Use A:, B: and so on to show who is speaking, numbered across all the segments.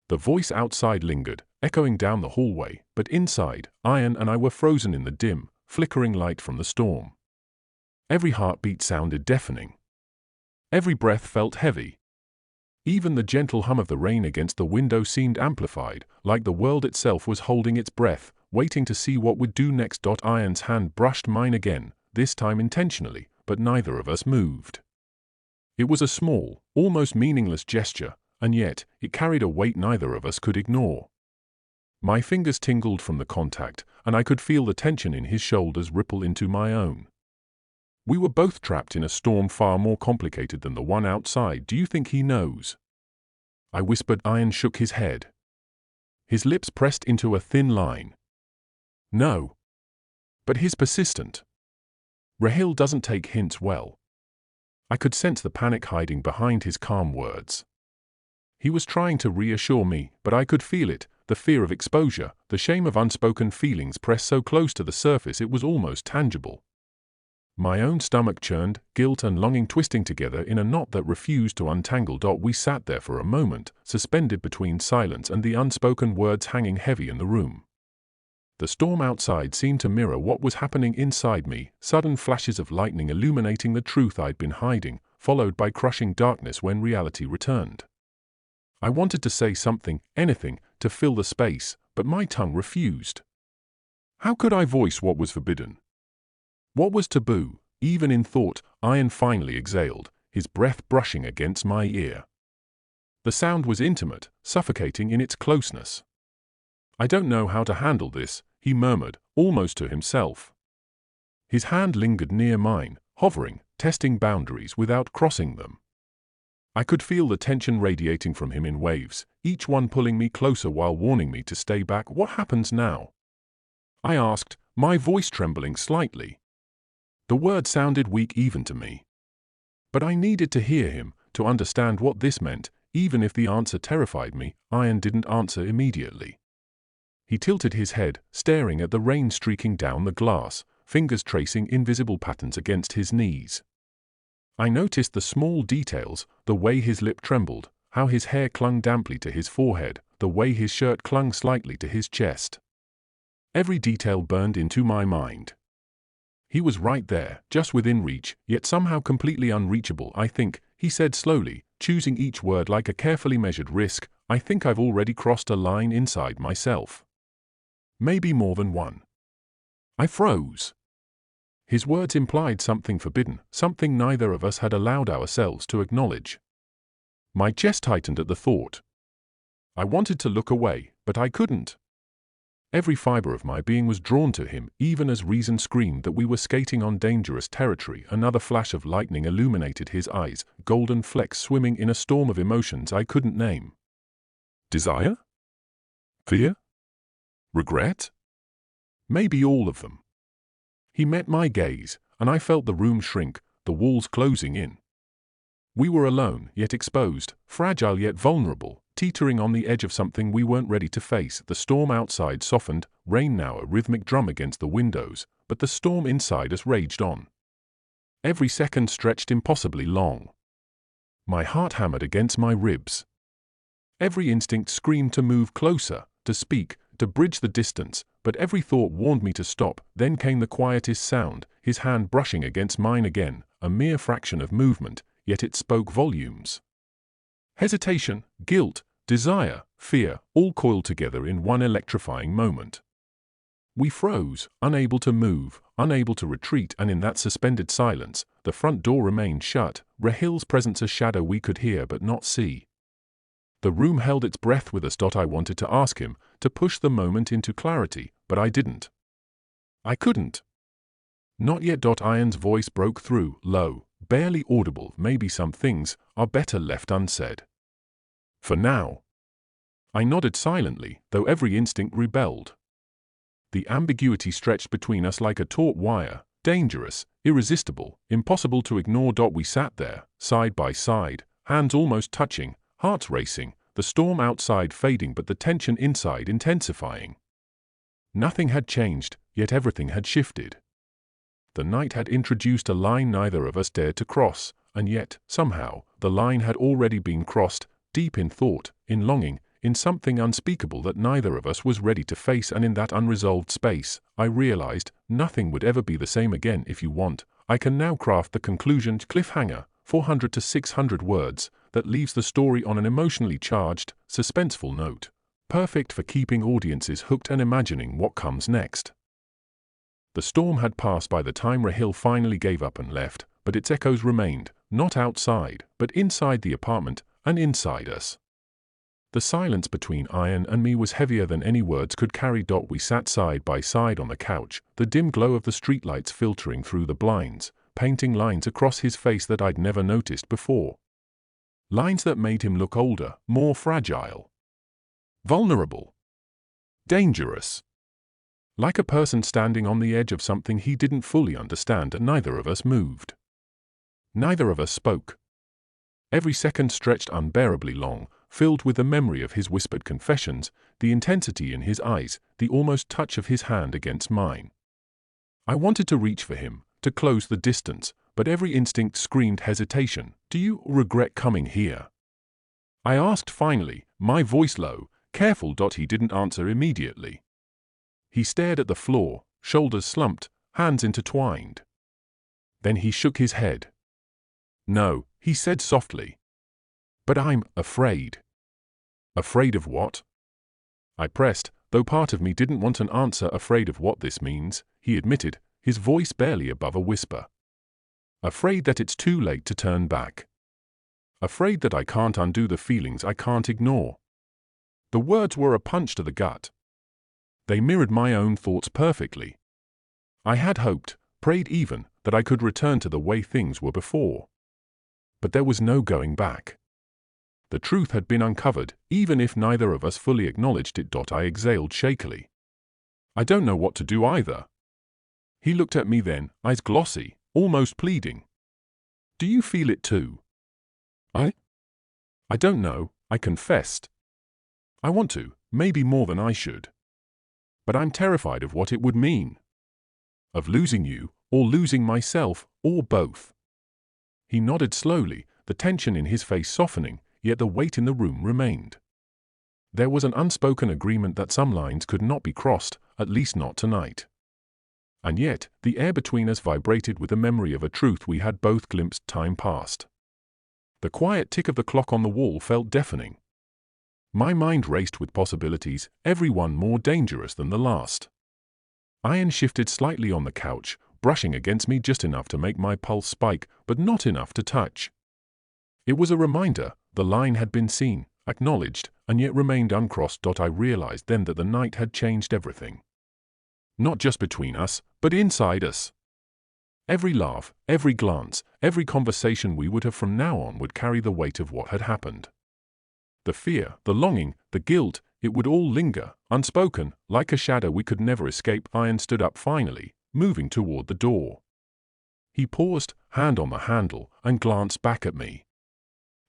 A: The voice outside lingered, echoing down the hallway, but inside, Ian and I were frozen in the dim, flickering light from the storm. Every heartbeat sounded deafening. Every breath felt heavy. Even the gentle hum of the rain against the window seemed amplified, like the world itself was holding its breath, waiting to see what would do next. Ian's hand brushed mine again, this time intentionally, but neither of us moved. It was a small, almost meaningless gesture, and yet it carried a weight neither of us could ignore. My fingers tingled from the contact, and I could feel the tension in his shoulders ripple into my own. We were both trapped in a storm far more complicated than the one outside. Do you think he knows? I whispered. Ian shook his head. His lips pressed into a thin line. No. But he's persistent. Rahil doesn't take hints well. I could sense the panic hiding behind his calm words. He was trying to reassure me, but I could feel it, the fear of exposure, the shame of unspoken feelings pressed so close to the surface it was almost tangible. My own stomach churned, guilt and longing twisting together in a knot that refused to untangle. We sat there for a moment, suspended between silence and the unspoken words hanging heavy in the room. The storm outside seemed to mirror what was happening inside me, sudden flashes of lightning illuminating the truth I'd been hiding, followed by crushing darkness when reality returned. I wanted to say something, anything, to fill the space, but my tongue refused. How could I voice what was forbidden? What was taboo, even in thought? Ian finally exhaled, his breath brushing against my ear. The sound was intimate, suffocating in its closeness. I don't know how to handle this, he murmured, almost to himself. His hand lingered near mine, hovering, testing boundaries without crossing them. I could feel the tension radiating from him in waves, each one pulling me closer while warning me to stay back. What happens now? I asked, my voice trembling slightly. The words sounded weak even to me. But I needed to hear him, to understand what this meant, even if the answer terrified me. Ian didn't answer immediately. He tilted his head, staring at the rain streaking down the glass, fingers tracing invisible patterns against his knees. I noticed the small details, the way his lip trembled, how his hair clung damply to his forehead, the way his shirt clung slightly to his chest. Every detail burned into my mind. He was right there, just within reach, yet somehow completely unreachable. I think, he said slowly, choosing each word like a carefully measured risk, I think I've already crossed a line inside myself. Maybe more than one. I froze. His words implied something forbidden, something neither of us had allowed ourselves to acknowledge. My chest tightened at the thought. I wanted to look away, but I couldn't. Every fiber of my being was drawn to him, even as reason screamed that we were skating on dangerous territory. Another flash of lightning illuminated his eyes, golden flecks swimming in a storm of emotions I couldn't name. Desire? Fear? Regret? Maybe all of them. He met my gaze, and I felt the room shrink, the walls closing in. We were alone, yet exposed, fragile yet vulnerable, teetering on the edge of something we weren't ready to face. The storm outside softened, rain now a rhythmic drum against the windows, but the storm inside us raged on. Every second stretched impossibly long. My heart hammered against my ribs. Every instinct screamed to move closer, to speak, to bridge the distance, but every thought warned me to stop. Then came the quietest sound, his hand brushing against mine again, a mere fraction of movement, yet it spoke volumes. Hesitation, guilt, desire, fear, all coiled together in one electrifying moment. We froze, unable to move, unable to retreat, and in that suspended silence, the front door remained shut, Rahil's presence a shadow we could hear but not see. The room held its breath with us. I wanted to ask him, to push the moment into clarity, but I didn't. I couldn't. Not yet. Ian's voice broke through, low, barely audible. Maybe some things are better left unsaid. For now. I nodded silently, though every instinct rebelled. The ambiguity stretched between us like a taut wire, dangerous, irresistible, impossible to ignore. We sat there, side by side, hands almost touching, hearts racing, the storm outside fading but the tension inside intensifying. Nothing had changed, yet everything had shifted. The night had introduced a line neither of us dared to cross, and yet, somehow, the line had already been crossed, deep in thought, in longing, in something unspeakable that neither of us was ready to face, and in that unresolved space, I realized nothing would ever be the same again. If you want, I can now craft the conclusion cliffhanger, 400 to 600 words, that leaves the story on an emotionally charged, suspenseful note, perfect for keeping audiences hooked and imagining what comes next. The storm had passed by the time Rahil finally gave up and left, but its echoes remained, not outside, but inside the apartment and inside us. The silence between Ayan and me was heavier than any words could carry. We sat side by side on the couch, the dim glow of the streetlights filtering through the blinds, painting lines across his face that I'd never noticed before. Lines that made him look older, more fragile, vulnerable, dangerous. Like a person standing on the edge of something he didn't fully understand, and neither of us moved. Neither of us spoke. Every second stretched unbearably long, filled with the memory of his whispered confessions, the intensity in his eyes, the almost touch of his hand against mine. I wanted to reach for him, to close the distance, but every instinct screamed hesitation. Do you regret coming here? I asked finally, my voice low, careful. He didn't answer immediately. He stared at the floor, shoulders slumped, hands intertwined. Then he shook his head. No, he said softly. But I'm afraid. Afraid of what? I pressed, though part of me didn't want an answer. Afraid of what this means, he admitted, his voice barely above a whisper. Afraid that it's too late to turn back. Afraid that I can't undo the feelings I can't ignore. The words were a punch to the gut. They mirrored my own thoughts perfectly. I had hoped, prayed even, that I could return to the way things were before. But there was no going back. The truth had been uncovered, even if neither of us fully acknowledged it. I exhaled shakily. I don't know what to do either. He looked at me then, eyes glossy, almost pleading. Do you feel it too? I don't know, I confessed. I want to, maybe more than I should. But I'm terrified of what it would mean. Of losing you, or losing myself, or both. He nodded slowly, the tension in his face softening, yet the weight in the room remained. There was an unspoken agreement that some lines could not be crossed, at least not tonight. And yet, the air between us vibrated with the memory of a truth we had both glimpsed time past. The quiet tick of the clock on the wall felt deafening. My mind raced with possibilities, every one more dangerous than the last. Ayan shifted slightly on the couch, brushing against me just enough to make my pulse spike, but not enough to touch. It was a reminder, the line had been seen, acknowledged, and yet remained uncrossed. I realized then that the night had changed everything. Not just between us, but inside us. Every laugh, every glance, every conversation we would have from now on would carry the weight of what had happened. The fear, the longing, the guilt, it would all linger, unspoken, like a shadow we could never escape. Ayan stood up finally, moving toward the door. He paused, hand on the handle, and glanced back at me.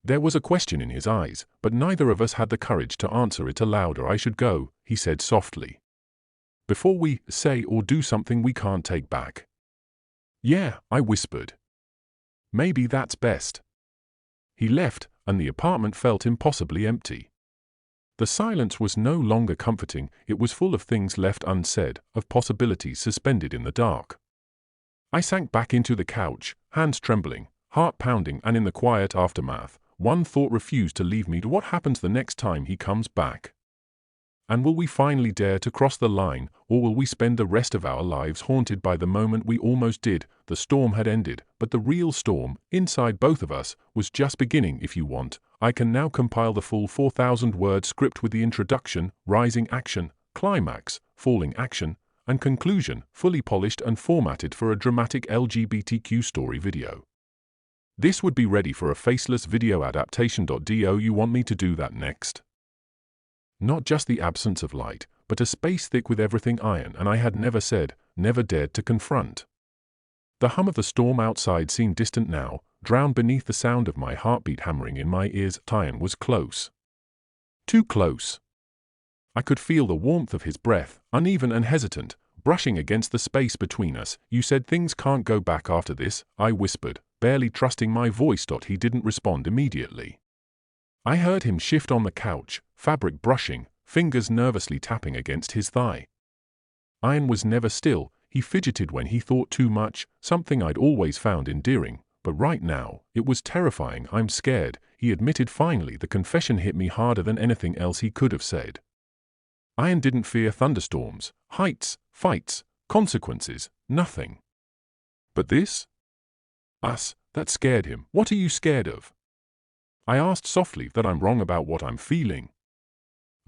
A: There was a question in his eyes, but neither of us had the courage to answer it aloud. I should go, he said softly. Before we say or do something we can't take back. Yeah, I whispered. Maybe that's best. He left, and the apartment felt impossibly empty. The silence was no longer comforting, it was full of things left unsaid, of possibilities suspended in the dark. I sank back into the couch, hands trembling, heart pounding, and in the quiet aftermath, one thought refused to leave me. What happens the next time he comes back? And will we finally dare to cross the line, or will we spend the rest of our lives haunted by the moment we almost did? The storm had ended, but the real storm, inside both of us, was just beginning. If you want, I can now compile the full 4,000-word script with the introduction, rising action, climax, falling action, and conclusion, fully polished and formatted for a dramatic LGBTQ story video. This would be ready for a faceless video adaptation. Do you want me to do that next? Not just the absence of light, but a space thick with everything Ayan and I had never said, never dared to confront. The hum of the storm outside seemed distant now, drowned beneath the sound of my heartbeat hammering in my ears. Ayan was close. Too close. I could feel the warmth of his breath, uneven and hesitant, brushing against the space between us. You said things can't go back after this, I whispered, barely trusting my voice. He didn't respond immediately. I heard him shift on the couch, fabric brushing, fingers nervously tapping against his thigh. Ian was never still. He fidgeted when he thought too much, something I'd always found endearing, but right now, it was terrifying. "I'm scared," he admitted finally. The confession hit me harder than anything else he could have said. Ian didn't fear thunderstorms, heights, fights, consequences, nothing. But this? Us, that scared him. "What are you scared of?" I asked softly. "That I'm wrong about what I'm feeling."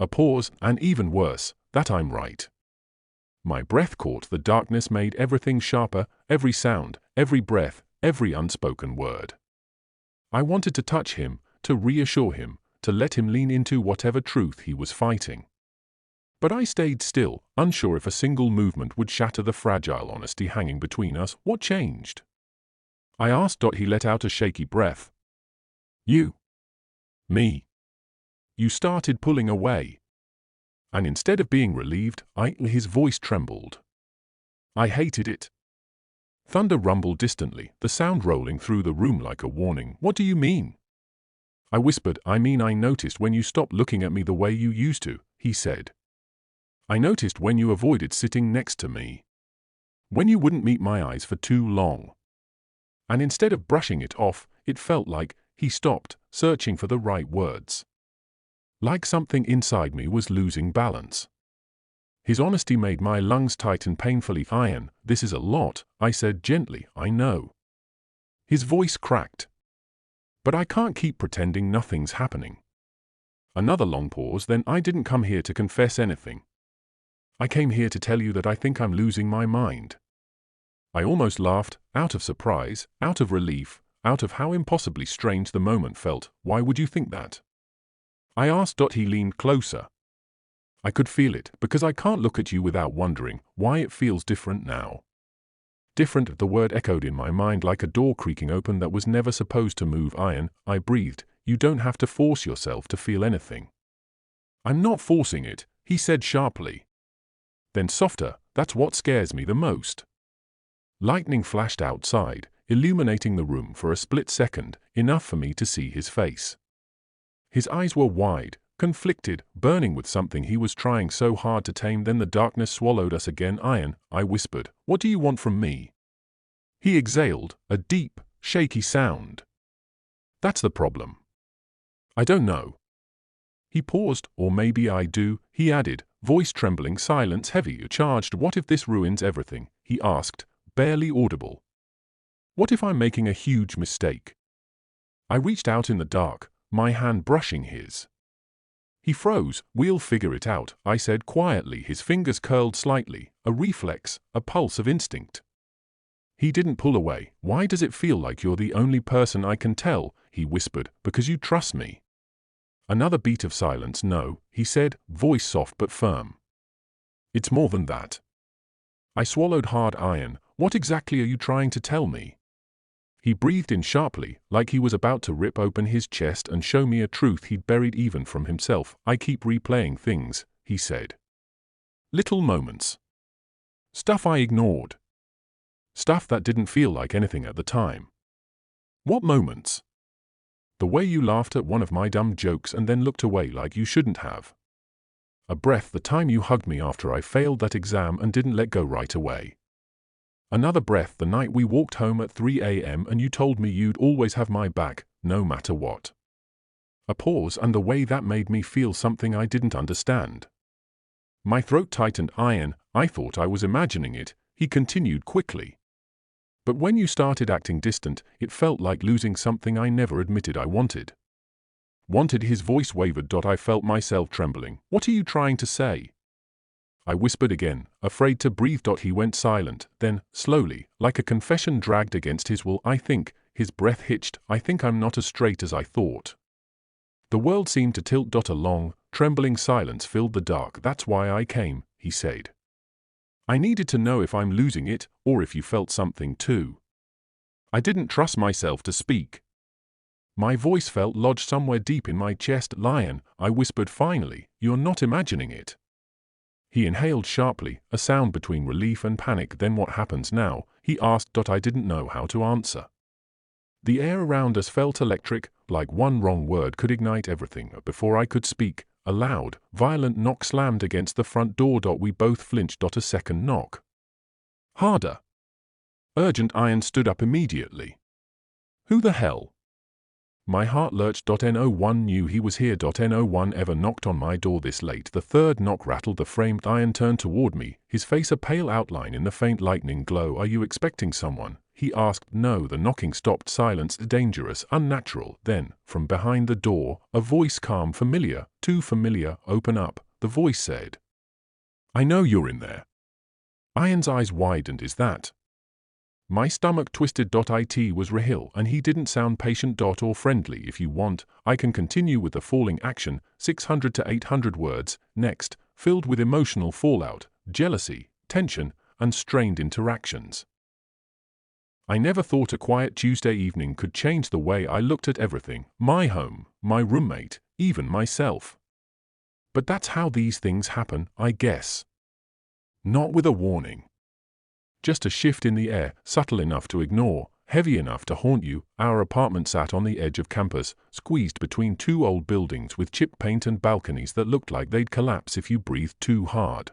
A: A pause, and even worse, that I'm right. My breath caught the darkness, made everything sharper, every sound, every breath, every unspoken word. I wanted to touch him, to reassure him, to let him lean into whatever truth he was fighting. But I stayed still, unsure if a single movement would shatter the fragile honesty hanging between us. "What changed?" I asked. He let out a shaky breath. "You." "Me." "You started pulling away." And instead of being relieved, his voice trembled. "I hated it." Thunder rumbled distantly, the sound rolling through the room like a warning. "What do you mean?" I whispered. "I mean, I noticed when you stopped looking at me the way you used to," he said. "I noticed when you avoided sitting next to me. When you wouldn't meet my eyes for too long. And instead of brushing it off, it felt like," he stopped, searching for the right words. "Like something inside me was losing balance." His honesty made my lungs tighten painfully. "Ian, this is a lot," I said gently. "I know." His voice cracked. "But I can't keep pretending nothing's happening." Another long pause. "Then I didn't come here to confess anything. I came here to tell you that I think I'm losing my mind." I almost laughed, out of surprise, out of relief, out of how impossibly strange the moment felt. "Why would you think that?" I asked. He leaned closer. "I could feel it, because I can't look at you without wondering why it feels different now." Different, the word echoed in my mind like a door creaking open that was never supposed to move. "Ian," I breathed, "you don't have to force yourself to feel anything." "I'm not forcing it," he said sharply. Then softer, "That's what scares me the most." Lightning flashed outside, illuminating the room for a split second, enough for me to see his face. His eyes were wide, conflicted, burning with something he was trying so hard to tame. Then the darkness swallowed us again. "Ian," I whispered, "what do you want from me?" He exhaled, a deep, shaky sound. "That's the problem." "I don't know." He paused. "Or maybe I do," he added, voice trembling, silence heavy, charged. "What if this ruins everything?" he asked, barely audible. "What if I'm making a huge mistake?" I reached out in the dark, my hand brushing his. He froze. "We'll figure it out," I said quietly. His fingers curled slightly, a reflex, a pulse of instinct. He didn't pull away. "Why does it feel like you're the only person I can tell?" he whispered. "Because you trust me." Another beat of silence. "No," he said, voice soft but firm. "It's more than that." I swallowed hard. "Ian, what exactly are you trying to tell me?" He breathed in sharply, like he was about to rip open his chest and show me a truth he'd buried even from himself. "I keep replaying things," he said. "Little moments. Stuff I ignored. Stuff that didn't feel like anything at the time." "What moments?" "The way you laughed at one of my dumb jokes and then looked away like you shouldn't have. A breath, the time you hugged me after I failed that exam and didn't let go right away. Another breath, the night we walked home at 3 a.m. and you told me you'd always have my back, no matter what." A pause, and the way that made me feel something I didn't understand. My throat tightened. "Ian, I thought I was imagining it," he continued quickly. "But when you started acting distant, it felt like losing something I never admitted I wanted." "Wanted?" His voice wavered. I felt myself trembling. "What are you trying to say?" I whispered again, afraid to breathe. He went silent, then, slowly, like a confession dragged against his will, "I think," his breath hitched, "I think I'm not as straight as I thought." The world seemed to tilt. A long, trembling silence filled the dark. "That's why I came," he said. "I needed to know if I'm losing it, or if you felt something too." I didn't trust myself to speak. My voice felt lodged somewhere deep in my chest. "Lion," I whispered finally, "you're not imagining it." He inhaled sharply, a sound between relief and panic. "Then what happens now?" he asked. I didn't know how to answer. The air around us felt electric, like one wrong word could ignite everything. Before I could speak, a loud, violent knock slammed against the front door. We both flinched. A second knock. Harder. Urgent. Ian stood up immediately. Who the hell? My heart lurched. No one knew he was here. No one ever knocked on my door this late. The third knock rattled the frame. Ian turned toward me, his face a pale outline in the faint lightning glow. Are you expecting someone? He asked. No. The knocking stopped. Silence. Dangerous, unnatural. Then, from behind the door, a voice, calm, familiar, too familiar. Open up, the voice said. I know you're in there. Ian's eyes widened. Is that? My stomach twisted. It was Rahil, and he didn't sound patient or friendly. If you want, I can continue with the falling action, 600 to 800 words, next, filled with emotional fallout, jealousy, tension, and strained interactions. I never thought a quiet Tuesday evening could change the way I looked at everything, my home, my roommate, even myself. But that's how these things happen, I guess. Not with a warning. Just a shift in the air, subtle enough to ignore, heavy enough to haunt you. Our apartment sat on the edge of campus, squeezed between two old buildings with chipped paint and balconies that looked like they'd collapse if you breathed too hard.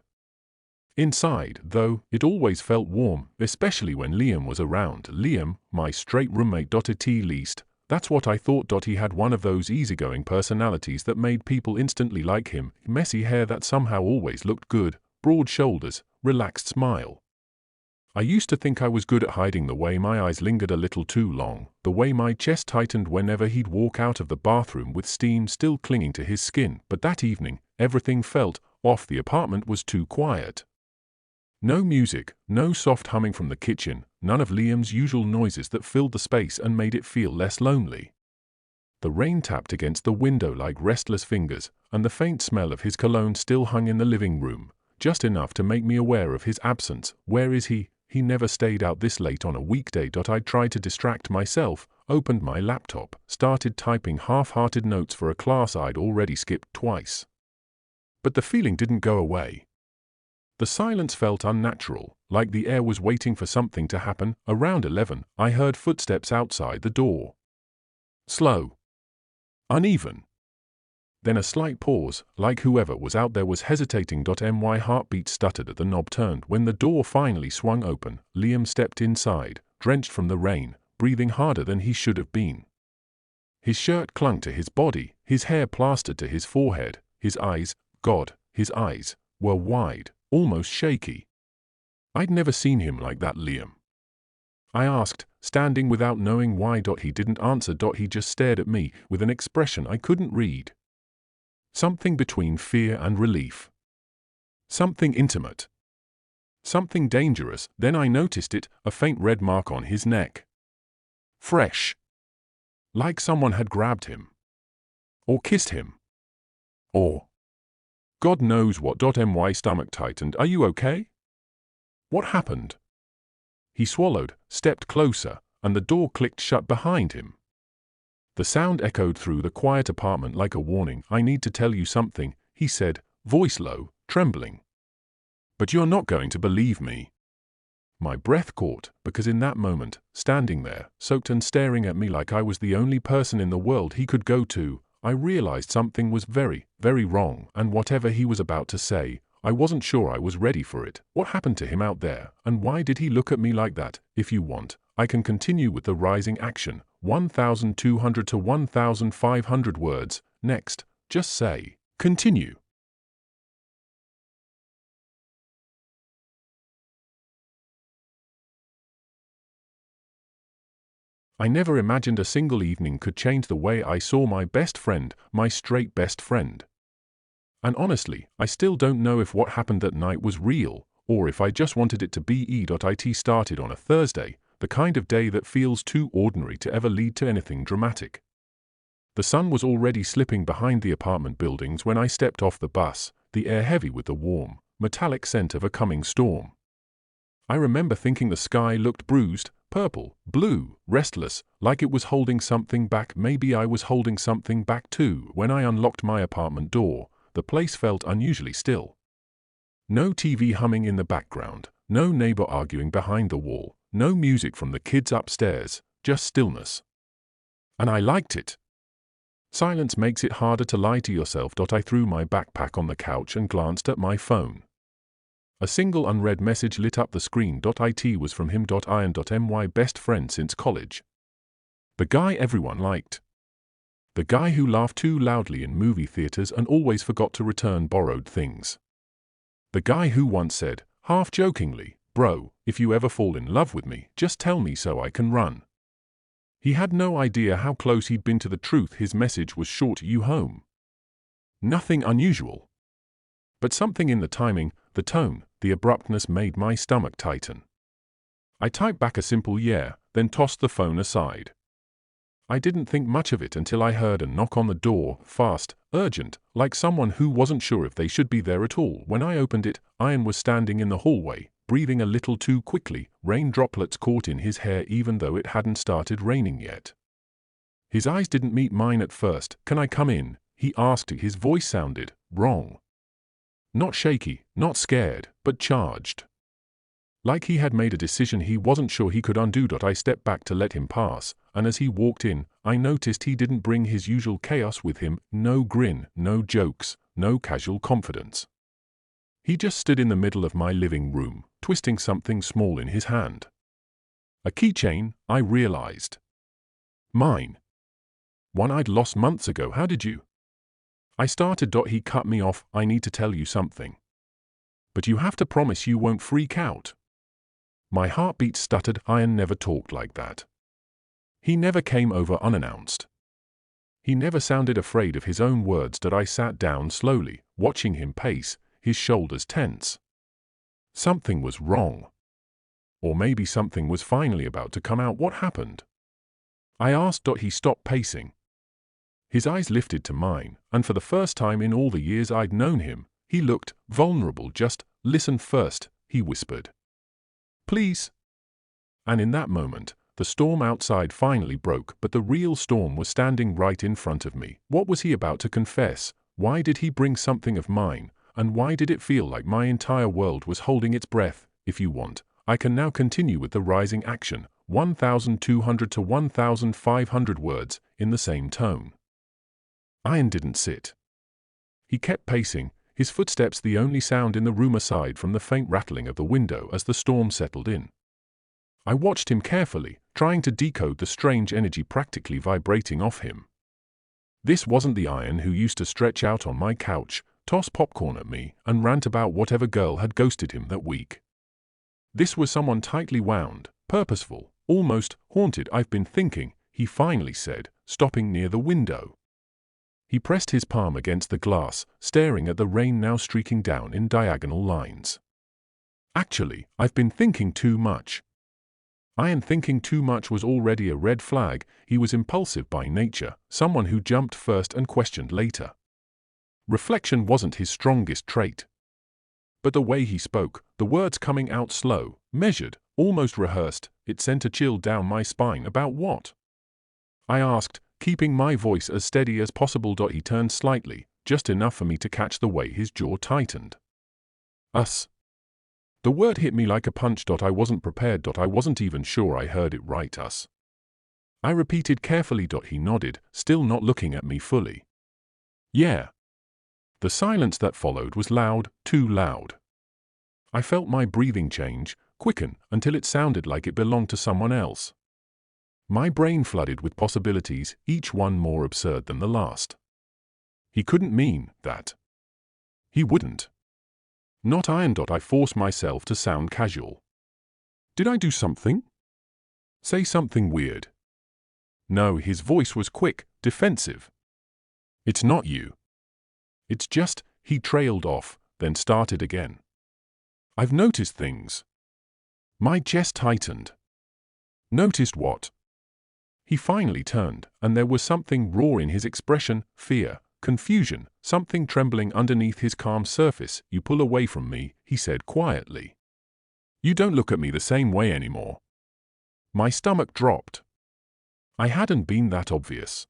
A: Inside, though, it always felt warm, especially when Liam was around. Liam, my straight roommate. At least, that's what I thought. He had one of those easygoing personalities that made people instantly like him, messy hair that somehow always looked good, broad shoulders, relaxed smile. I used to think I was good at hiding the way my eyes lingered a little too long, the way my chest tightened whenever he'd walk out of the bathroom with steam still clinging to his skin. But that evening, everything felt off. The apartment was too quiet. No music, no soft humming from the kitchen, none of Liam's usual noises that filled the space and made it feel less lonely. The rain tapped against the window like restless fingers, and the faint smell of his cologne still hung in the living room, just enough to make me aware of his absence. Where is he? He never stayed out this late on a weekday. I tried to distract myself, opened my laptop, started typing half-hearted notes for a class I'd already skipped twice. But the feeling didn't go away. The silence felt unnatural, like the air was waiting for something to happen. Around 11, I heard footsteps outside the door. Slow. Uneven. Then a slight pause, like whoever was out there was hesitating. My heartbeat stuttered as the knob turned. When the door finally swung open, Liam stepped inside, drenched from the rain, breathing harder than he should have been. His shirt clung to his body, his hair plastered to his forehead, his eyes, God, his eyes, were wide, almost shaky. I'd never seen him like that. Liam? I asked, standing without knowing why. He didn't answer. He just stared at me, with an expression I couldn't read. Something between fear and relief. Something intimate. Something dangerous. Then I noticed it, a faint red mark on his neck. Fresh. Like someone had grabbed him. Or kissed him. Or God knows what. My stomach tightened. Are you okay? What happened? He swallowed, stepped closer, and the door clicked shut behind him. The sound echoed through the quiet apartment like a warning. I need to tell you something, he said, voice low, trembling. But you're not going to believe me. My breath caught, because in that moment, standing there, soaked and staring at me like I was the only person in the world he could go to, I realized something was very, very wrong, and whatever he was about to say, I wasn't sure I was ready for it. What happened to him out there, and why did he look at me like that? If you want, I can continue with the rising action, 1,200 to 1,500 words, next, just say, continue. I never imagined a single evening could change the way I saw my best friend, my straight best friend. And honestly, I still don't know if what happened that night was real, or if I just wanted it to be. It started on a Thursday, the kind of day that feels too ordinary to ever lead to anything dramatic. The sun was already slipping behind the apartment buildings when I stepped off the bus, the air heavy with the warm, metallic scent of a coming storm. I remember thinking the sky looked bruised, purple, blue, restless, like it was holding something back. Maybe I was holding something back too. When I unlocked my apartment door, the place felt unusually still. No TV humming in the background, no neighbor arguing behind the wall, no music from the kids upstairs, just stillness. And I liked it. Silence makes it harder to lie to yourself. I threw my backpack on the couch and glanced at my phone. A single unread message lit up the screen. It was from him. My best friend since college. The guy everyone liked. The guy who laughed too loudly in movie theaters and always forgot to return borrowed things. The guy who once said, half jokingly, "Bro, if you ever fall in love with me, just tell me so I can run." He had no idea how close he'd been to the truth. His message was short, "You home?" Nothing unusual. But something in the timing, the tone, the abruptness made my stomach tighten. I typed back a simple "yeah," then tossed the phone aside. I didn't think much of it until I heard a knock on the door, fast, urgent, like someone who wasn't sure if they should be there at all. When I opened it, Ian was standing in the hallway, breathing a little too quickly, rain droplets caught in his hair even though it hadn't started raining yet. His eyes didn't meet mine at first. "Can I come in?" he asked. His voice sounded wrong. Not shaky, not scared, but charged. Like he had made a decision he wasn't sure he could undo. I stepped back to let him pass, and as he walked in, I noticed he didn't bring his usual chaos with him. No grin, no jokes, no casual confidence. He just stood in the middle of my living room, twisting something small in his hand. A keychain, I realized. Mine. One I'd lost months ago. "How did you?" I started. He cut me off. "I need to tell you something. But you have to promise you won't freak out." My heartbeat stuttered. Ian never talked like that. He never came over unannounced. He never sounded afraid of his own words. I sat down slowly, watching him pace, his shoulders tense. Something was wrong. Or maybe something was finally about to come out. "What happened?" I asked. He stopped pacing. His eyes lifted to mine, and for the first time in all the years I'd known him, he looked vulnerable. "Just listen first," he whispered. "Please." And in that moment, the storm outside finally broke, but the real storm was standing right in front of me. What was he about to confess? Why did he bring something of mine? And why did it feel like my entire world was holding its breath? If you want, I can now continue with the rising action, 1,200 to 1,500 words, in the same tone. Ian didn't sit. He kept pacing, his footsteps the only sound in the room aside from the faint rattling of the window as the storm settled in. I watched him carefully, trying to decode the strange energy practically vibrating off him. This wasn't the Ian who used to stretch out on my couch, toss popcorn at me, and rant about whatever girl had ghosted him that week. This was someone tightly wound, purposeful, almost haunted. "I've been thinking," he finally said, stopping near the window. He pressed his palm against the glass, staring at the rain now streaking down in diagonal lines. "Actually, I've been thinking too much." Ian thinking too much was already a red flag. He was impulsive by nature, someone who jumped first and questioned later. Reflection wasn't his strongest trait. But the way he spoke, the words coming out slow, measured, almost rehearsed, it sent a chill down my spine. "About what?" I asked, keeping my voice as steady as possible. He turned slightly, just enough for me to catch the way his jaw tightened. "Us." The word hit me like a punch. I wasn't prepared. I wasn't even sure I heard it right. "Us." I repeated carefully. He nodded, still not looking at me fully. "Yeah." The silence that followed was loud, too loud. I felt my breathing change, quicken, until it sounded like it belonged to someone else. My brain flooded with possibilities, each one more absurd than the last. He couldn't mean that. He wouldn't. Not Ian. I forced myself to sound casual. "Did I do something? Say something weird?" No, his voice was quick, defensive. "It's not you. It's just," he trailed off, then started again. "I've noticed things." My chest tightened. "Noticed what?" He finally turned, and there was something raw in his expression, fear, confusion, something trembling underneath his calm surface. "You pull away from me," he said quietly. "You don't look at me the same way anymore." My stomach dropped. I hadn't been that obvious.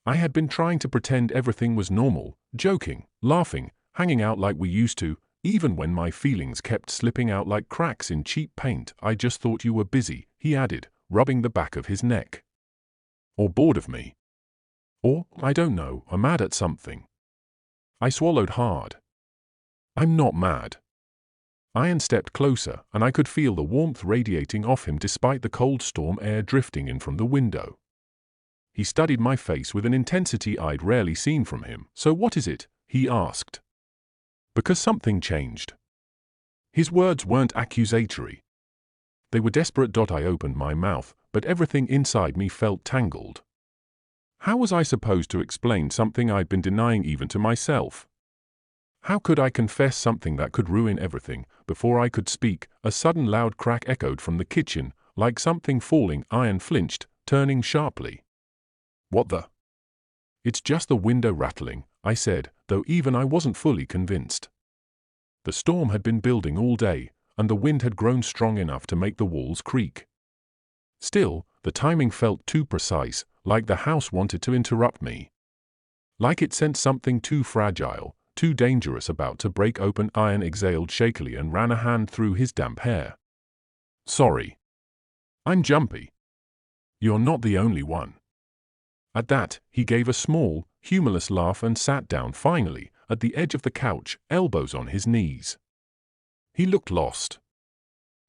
A: I had been trying to pretend everything was normal, joking, laughing, hanging out like we used to, even when my feelings kept slipping out like cracks in cheap paint. "I just thought you were busy," he added, rubbing the back of his neck. "Or bored of me." Or, I don't know, I'm mad at something. I swallowed hard. I'm not mad. Ian stepped closer, and I could feel the warmth radiating off him despite the cold storm air drifting in from the window. He studied my face with an intensity I'd rarely seen from him. So what is it? He asked. Because something changed. His words weren't accusatory. They were desperate. I opened my mouth, but everything inside me felt tangled. How was I supposed to explain something I'd been denying even to myself? How could I confess something that could ruin everything? Before I could speak, a sudden loud crack echoed from the kitchen, like something falling. Ian flinched, turning sharply. What the? It's just the window rattling, I said, though even I wasn't fully convinced. The storm had been building all day, and the wind had grown strong enough to make the walls creak. Still, the timing felt too precise, like the house wanted to interrupt me. Like it sensed something too fragile, too dangerous about to break open. Ian exhaled shakily and ran a hand through his damp hair. Sorry. I'm jumpy. You're not the only one. At that, he gave a small, humorless laugh and sat down finally, at the edge of the couch, elbows on his knees. He looked lost.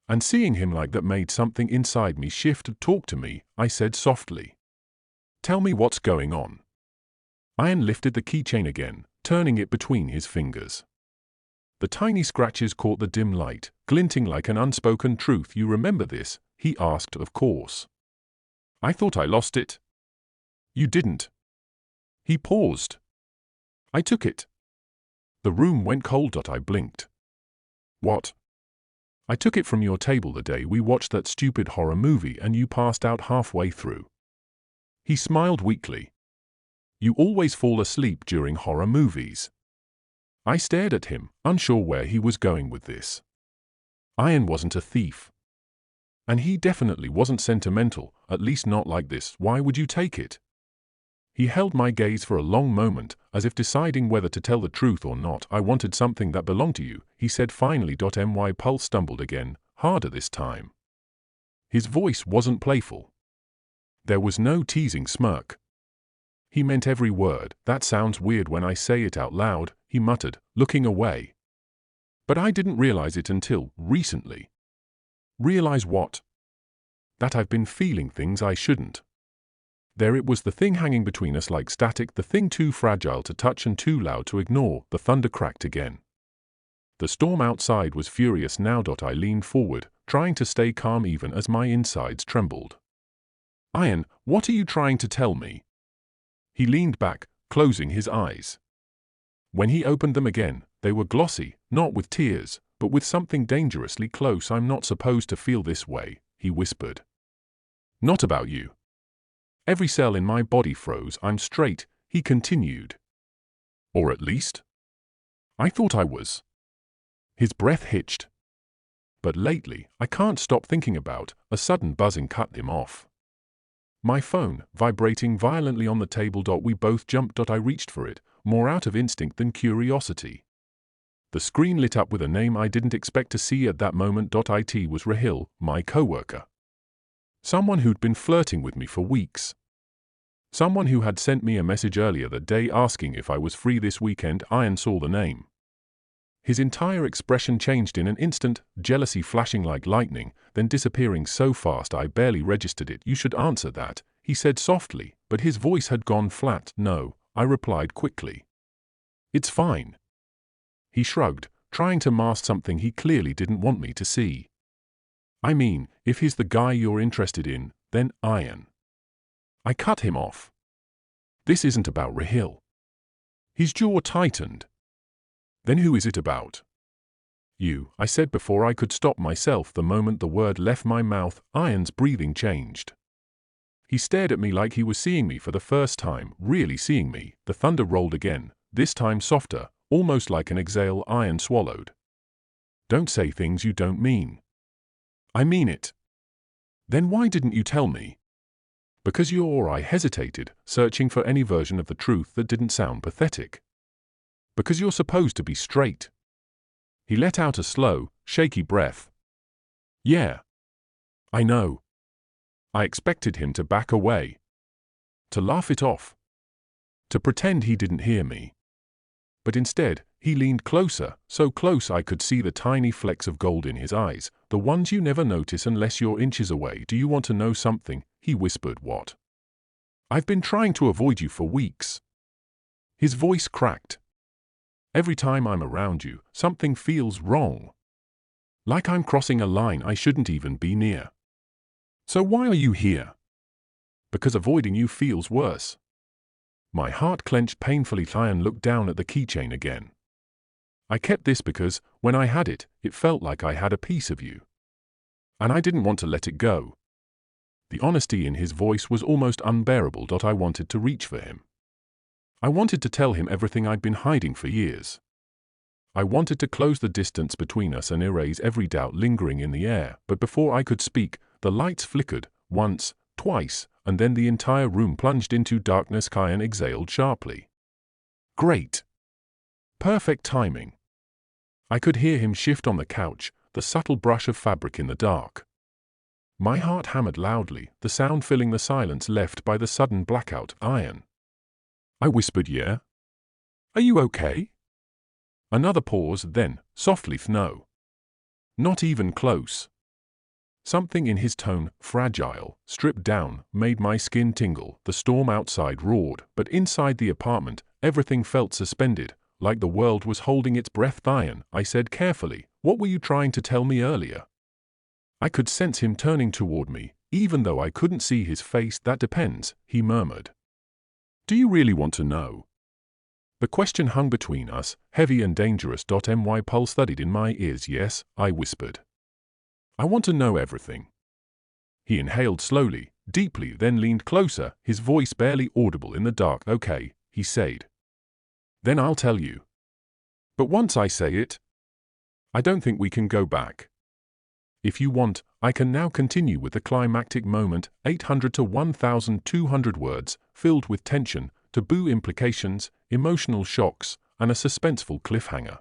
A: And seeing him like that made something inside me shift. Talk to me, I said softly. Tell me what's going on. Ian lifted the keychain again, turning it between his fingers. The tiny scratches caught the dim light, glinting like an unspoken truth. You remember this? He asked. Of course. I thought I lost it. You didn't. He paused. I took it. The room went cold. I blinked. What? I took it from your table the day we watched that stupid horror movie and you passed out halfway through. He smiled weakly. You always fall asleep during horror movies. I stared at him, unsure where he was going with this. Ian wasn't a thief. And he definitely wasn't sentimental, at least not like this. Why would you take it? He held my gaze for a long moment, as if deciding whether to tell the truth or not. I wanted something that belonged to you, he said finally. My pulse stumbled again, harder this time. His voice wasn't playful. There was no teasing smirk. He meant every word. That sounds weird when I say it out loud, he muttered, looking away. But I didn't realize it until recently. Realize what? That I've been feeling things I shouldn't. There it was, the thing hanging between us like static, the thing too fragile to touch and too loud to ignore. The thunder cracked again. The storm outside was furious now. I leaned forward, trying to stay calm even as my insides trembled. Ian, what are you trying to tell me? He leaned back, closing his eyes. When he opened them again, they were glossy, not with tears, but with something dangerously close. I'm not supposed to feel this way, he whispered. Not about you. Every cell in my body froze. I'm straight, he continued. Or at least, I thought I was. His breath hitched. But lately, I can't stop thinking about. A sudden buzzing cut him off. My phone, vibrating violently on the table. We both jumped. I reached for it, more out of instinct than curiosity. The screen lit up with a name I didn't expect to see at that moment. It was Rahil, my coworker. Someone who'd been flirting with me for weeks. Someone who had sent me a message earlier that day asking if I was free this weekend. Ian saw the name. His entire expression changed in an instant, jealousy flashing like lightning, then disappearing so fast I barely registered it. You should answer that, he said softly, but his voice had gone flat. No, I replied quickly. It's fine. He shrugged, trying to mask something he clearly didn't want me to see. I mean, if he's the guy you're interested in, then Ian. I cut him off. This isn't about Rahil. His jaw tightened. Then who is it about? You, I said before I could stop myself. The moment the word left my mouth, Ian's breathing changed. He stared at me like he was seeing me for the first time, really seeing me. The thunder rolled again, this time softer, almost like an exhale. Ian swallowed. Don't say things you don't mean. I mean it. Then why didn't you tell me? Because you or I hesitated, searching for any version of the truth that didn't sound pathetic. Because you're supposed to be straight. He let out a slow, shaky breath. Yeah. I know. I expected him to back away. To laugh it off. to pretend he didn't hear me. But instead, he leaned closer, so close I could see the tiny flecks of gold in his eyes, the ones you never notice unless you're inches away. Do you want to know something? He whispered. What? I've been trying to avoid you for weeks. His voice cracked. Every time I'm around you, something feels wrong. Like I'm crossing a line I shouldn't even be near. So why are you here? Because avoiding you feels worse. My heart clenched painfully. Ian looked down at the keychain again. I kept this because, when I had it, it felt like I had a piece of you. And I didn't want to let it go. The honesty in his voice was almost unbearable. I wanted to reach for him. I wanted to tell him everything I'd been hiding for years. I wanted to close the distance between us and erase every doubt lingering in the air, but before I could speak, the lights flickered, once, twice, and then the entire room plunged into darkness. Ian exhaled sharply. Great. Perfect timing. I could hear him shift on the couch, the subtle brush of fabric in the dark. My heart hammered loudly, the sound filling the silence left by the sudden blackout. Ian. I whispered. Yeah? Are you okay? Another pause, then, softly. No. Not even close. Something in his tone, fragile, stripped down, made my skin tingle. The storm outside roared, but inside the apartment, everything felt suspended, like the world was holding its breath. Ian, I said carefully, what were you trying to tell me earlier? I could sense him turning toward me, even though I couldn't see his face. That depends, he murmured. Do you really want to know? The question hung between us, heavy and dangerous. My pulse thudded in my ears. Yes, I whispered. I want to know everything. He inhaled slowly, deeply, then leaned closer, his voice barely audible in the dark. Okay, he said. Then I'll tell you. But once I say it, I don't think we can go back. If you want, I can now continue with the climactic moment, 800 to 1,200 words, filled with tension, taboo implications, emotional shocks, and a suspenseful cliffhanger.